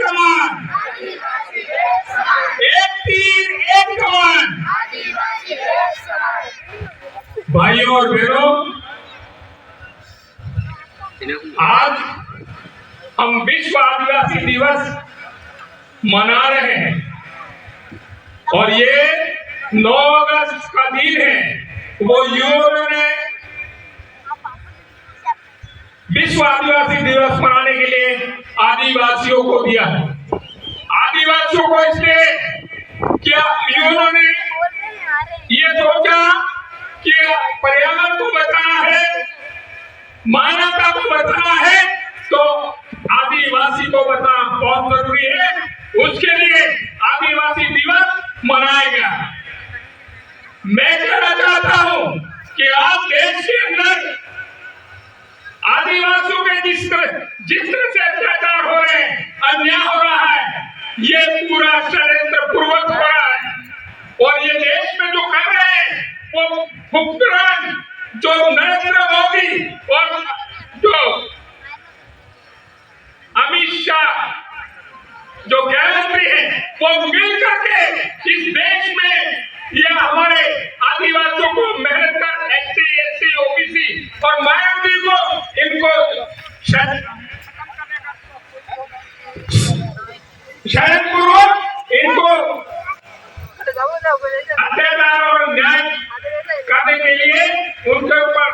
कमान, एक तीर एक कमान। भाइयों और बहनों, आज हम विश्व आदिवासी दिवस मना रहे हैं और ये 9 अगस्त का दिन है। वो यूएन ने विश्व आदिवासी दिवस मनाने के लिए आदिवासियों को दिया है। आदिवासियों को इसलिए क्या यूएन ने ये सोचा कि पर्यावरण को बचाना है, मानवता को बचाना है, तो आदिवासी को बचाना बहुत जरूरी है। उसके लिए आदिवासी दिवस मनाया गया। मैं कहना चाहता हूं कि आज देश के अंदर आदिवासियों के जिस तरह से अत्याचार हो रहे हैं, अन्याय हो रहा है, ये पूरा षड्यंत्र पूर्वक हो रहा है। और ये देश में जो कर रहे हैं वो हुक्मरान, जो नरेंद्र मोदी और जो अमित शाह जो गृहमंत्री हैं, वो मिल करके इस देश में या हमारे आदिवासियों को मेहनत कर एसटी, एससी, ओबीसी और माइनॉरिटी को इनको शरणपूर्वक इनको अत्याचार और न्याय करने के लिए उनके ऊपर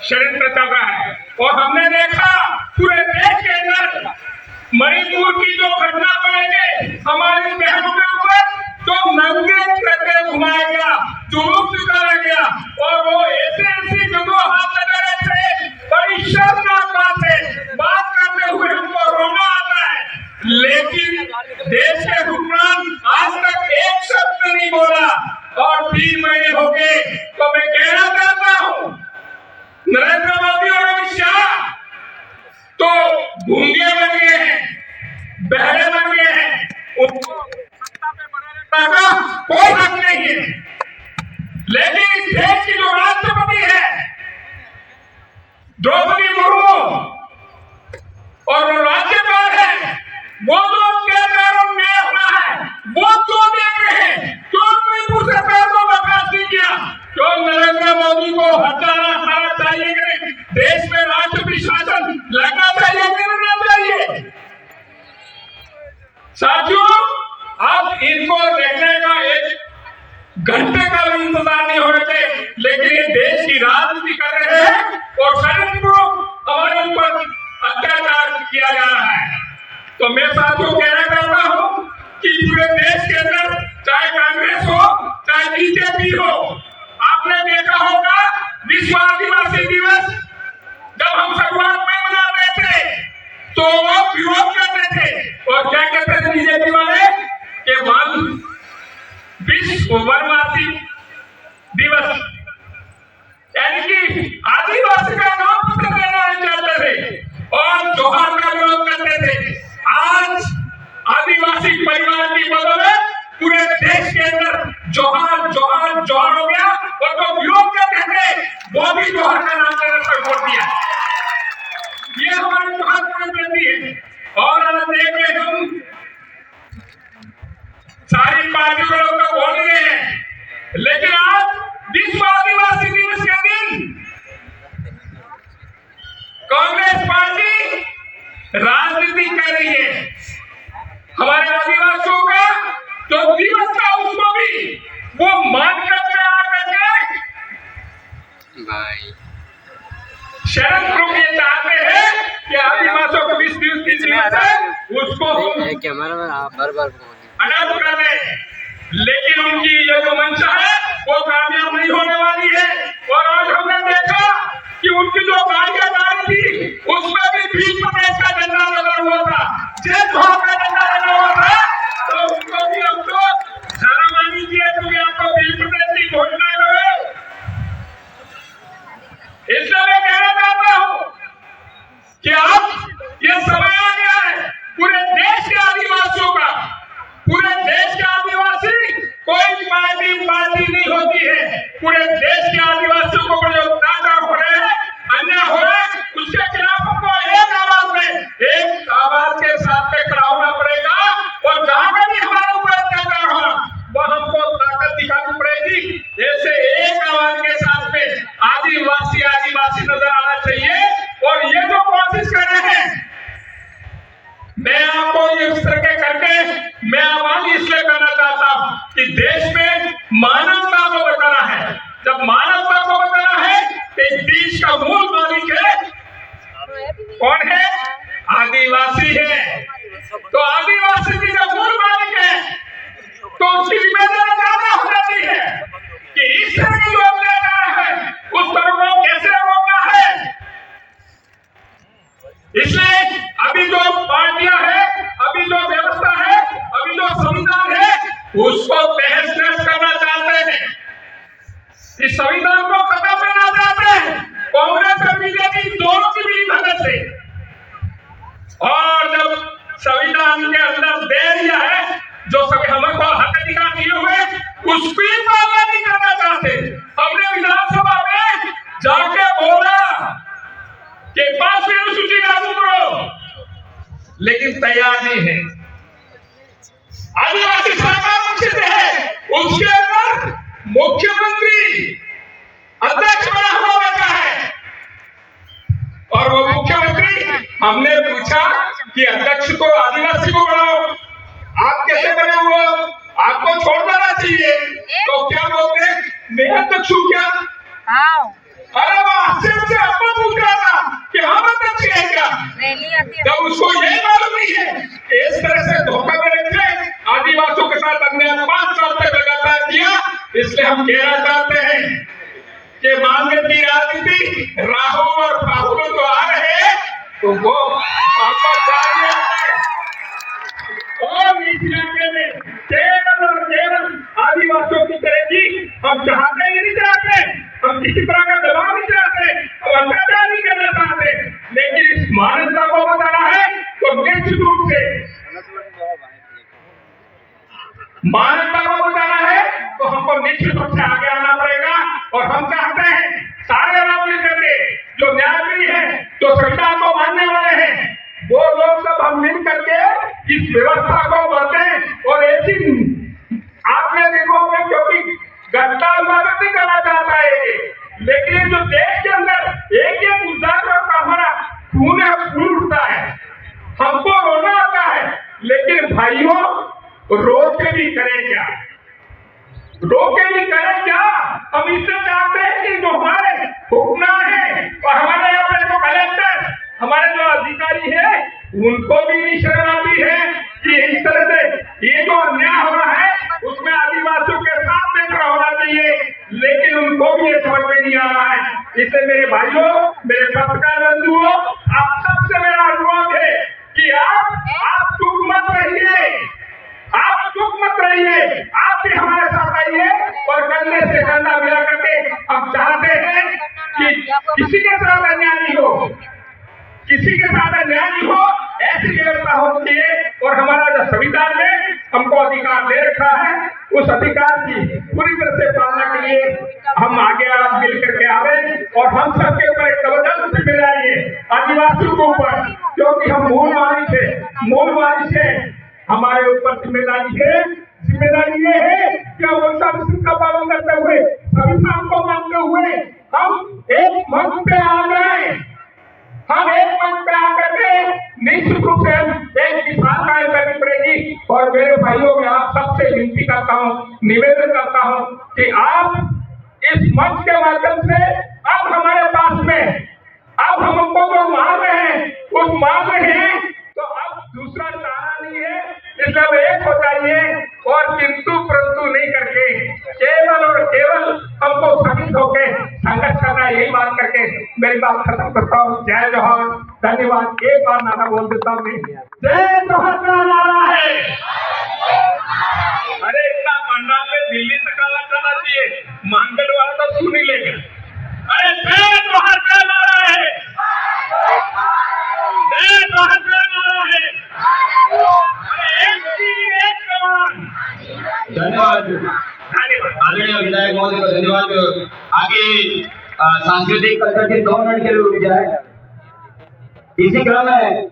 षड्यंत्र चल रहा है। और हमने देखा पूरे देश के अंदर मणिपुर की जो घटना बनेंगे, हमारी बहनों के ऊपर जो नंगे करके घुमाया गया, जुलूस निकाला गया और वो ऐसी जगह हाथ लगा रहे थे। बड़ी शर्मनाक बात है, बात करते हुए हमको रोना आता है। लेकिन देश के हुक्मरान आज तक एक शब्द नहीं बोला और 3 महीने हो गए। तो मैं कहना चाहता हूँ, नरेंद्र मोदी और अमित शाह तो गूंगे बन गए हैं, बहरे बन गए हैं, उनको सत्ता पे बना रहने का कोई हक नहीं है। लेकिन इस देश की जो राष्ट्रपति है द्रौपदी मुर्मू और जो राज्यपाल है, वो जो अत्याचार और न्याय होना है वो क्यों देख रहे हैं? क्यों मणिपुर सरकार को बर्दाश्त नहीं किया? क्यों नरेंद्र मोदी को हटाना चाहिए कि नहीं? देश में राष्ट्रपति शासन लगना चाहिए कि नहीं चाहिए? साथियों, अब इनको देखने का 1 घंटे का भी इंतजार नहीं होना चाहिए, लेकिन ये देश की राजनीति कर रहे हैं और षड्यंत्र हमारे ऊपर अत्याचार किया जा रहा है। तो मैं साथियों कहना चाहता हूं कि पूरे देश के अंदर चाहे कांग्रेस हो चाहे बीजेपी हो, आपने देखा होगा विश्व आदिवासी दिवस जब हम शुरुआत में मना रहे थे तो वो विरोध करते थे और क्या कहते थे बीजेपी वाले कि विश्व वनवासी दिवस, यानी कि आदिवासी का नाम पत्र देना नहीं चाहते थे और जोहार का विरोध करते थे। आज आदिवासी परिवार की बदौलत पूरे देश के अंदर जोहार जोहार जोहार हो गया और जो विरोध करते थे वो भी जोहार का नाम लेकर छोड़ दिया। ये हमारी महत्वपूर्ण उपलब्धि है। और आज देख रहे हम सारी पार्टियों के लोग तो बोल रहे हैं, लेकिन आज विश्व आदिवासी दिवस के दिन कांग्रेस पार्टी राजनीति कर रही है। हमारे आदिवासियों का जो दिवस था उसको भी वो मानकर आकर के शरण ग्रुप ये चाहते हैं कि आदिवासियों को 20 दिवस है उसको अनाथ कर दें। लेकिन उनकी ये जो मंशा है वो कामयाब नहीं होने वाली है। और आज हमने देखा कि उनकी जो गाड़ियां गाड़ी थी उसमें भी बीच प्रदेश का झंडा लगा हुआ था, जय जोहार का झंडा लगा हुआ था। तो उनको भी हमको शर्म आनी चाहिए, तुम आपको बीच प्रदेश की घोषणा करो। इसलिए मैं कहना चाहता हूं कि अब ये समय आ गया है पूरे देश के आदिवासियों का। पूरे देश के आदिवासी कोई पार्टी नहीं होती है। पूरे देश के आदिवासियों को बड़े अत्याचार हो रहे हैं, अन्याय हो रहा है, उसके खिलाफ हमको एक आवाज में मैं आपको इस तरह के करके मैं आह्वान इसलिए करना चाहता हूं कि देश में मानवता को बचाना है। जब मानवता को बचाना है तो इस देश का मूल मालिक है कौन है? आदिवासी है। तो आदिवासी की जब मूल मालिक है तो उसकी जिम्मेदारी ज्यादा हो जाती है कि इस तरह की जो अत्याचार है उस तरह को कैसे रोकना है। इसलिए अभी जो पार्टियां है, अभी जो व्यवस्था है, अभी जो संविधान है उसको तहस नहस करना चाहते हैं। इस संविधान को खत्म करना चाहते हैं कांग्रेस और बीजेपी दोनों की मिली भगत से। और जब संविधान के अंदर दे दिया है जो सभी हमको हक अधिकार दिए हुए उसकी पालना नहीं करना चाहते। हमने विधानसभा में जाके बोला कि 5वीं अनुसूची लागू करो, लेकिन तैयार नहीं है। आदिवासी सरकार मुख्य है, उसके अंदर मुख्यमंत्री अध्यक्ष बना हुआ बैठा है और वो मुख्यमंत्री हमने पूछा कि अध्यक्ष को आदिवासी को बनाओ, आप कैसे बने हो, आपको छोड़ देना चाहिए। तो क्या बोलते मैं अध्यक्ष हूँ क्या? अरे वो आश्चर्य से आपको पूछ रहा था कि हम अध्यक्ष है क्या? जब उसको यही मालूम नहीं है इस तरह से धोखा में रखे आदिवासियों के साथ हमने 5 साल तक लगातार किया। इसलिए हम कहना चाहते हैं कि मांगे की राजनीति राहुल और राहुल तो आ रहे हैं तो वो वापस जा रही है और इस इलाके में केवल और केवल आदिवासियों की करेगी। हम चाहते ही नहीं चाहते, हम किसी तरह का दबाव नहीं चाहते, हम अत्याचार नहीं करना चाहते, लेकिन इस मानवता को बताना है तो निश्चित रूप से मानवता को बताना है तो हमको निश्चित रूप से आगे आना पड़ेगा। और हम चाहते हैं सारे लोग मिलकर के जो न्यायप्रिय है, जो संविधान को मानने वाले हैं, वो लोग सब हम मिल करके इस व्यवस्था को बदलें। और ऐसी आपने देखो क्योंकि घटना स्वागत नहीं करना चाहता है, लेकिन जो देश के अंदर एक मुद्दा का हमारा खून उठता है, हमको रोना आता है, लेकिन भाइयों रो के भी करें क्या? रो के भी करें क्या? हम इससे चाहते हैं कि जो हमारे हुक्मरान है और हमारे अपने जो कलेक्टर, हमारे जो अधिकारी है, उनको भी शर्म आती है कि इस तरह से ये जो अन्याय हो रहा है उसमें आदिवासियों के साथ में खड़ा होना चाहिए, लेकिन उनको भी ये समझ में नहीं आ रहा है। इसलिए मेरे भाइयों, मेरे पत्रकार बंधुओं, आप सबसे मेरा अनुरोध है कि आप चुप मत रहिए, आप चुप मत रहिए, आप भी हमारे साथ आइए और कंधे से कंधा मिला करके हम चाहते हैं कि किसी के साथ अन्याय नहीं हो, किसी के साथ अन्याय नहीं हो, ऐसी व्यवस्था होनी चाहिए। और हमारा जो संविधान ने हमको अधिकार दे रखा है उस अधिकार की पूरी तरह से पालना के लिए हम आगे मिल करके आवे। और हम सबके ऊपर एक जबरदस्त जिम्मेदारी है आदिवासियों के ऊपर, क्योंकि हम मूलवासी थे, मूलवासी से हमारे ऊपर जिम्मेदारी है। जिम्मेदारी ये है कि हम का पालन करते हुए संविधान को मानते हुए हम एक मंच पे आ जाए, हम एक मंच पे आकर के निश्चित रूप से एक मिसाल कायम करनी पड़ेगी। और मेरे भाइयों में आप सबसे विनती करता हूँ, निवेदन करता हूँ कि आप इस मंच के माध्यम से अब हमारे पास में अब हमको जो मांग रहे हैं उस मांग रहे हैं तो अब दूसरा चारा नहीं है, इसलिए अब एक हो जाइए और किंतु परंतु नहीं करके केवल और केवल हमको समित होकर संघर्ष करना, यही बात करके मेरी बात खत्म करता हूँ। जय जोहर, धन्यवाद। एक बार नारा बोल देता हूँ मैं, जय जोहर का नारा है। अरे इतना पंडाल में दिल्ली तक आवाज चला चाहिए, मानगढ़ वाला तो सुन ही लेगा। अरे जय जोहर का नारा है, जय जोहर का नारा है। धन्यवाद आदरणीय विधायक महोदय को धन्यवाद। आगे सांस्कृतिक कल्चर के 2 मिनट के लिए रुक जाए। इसी क्रम में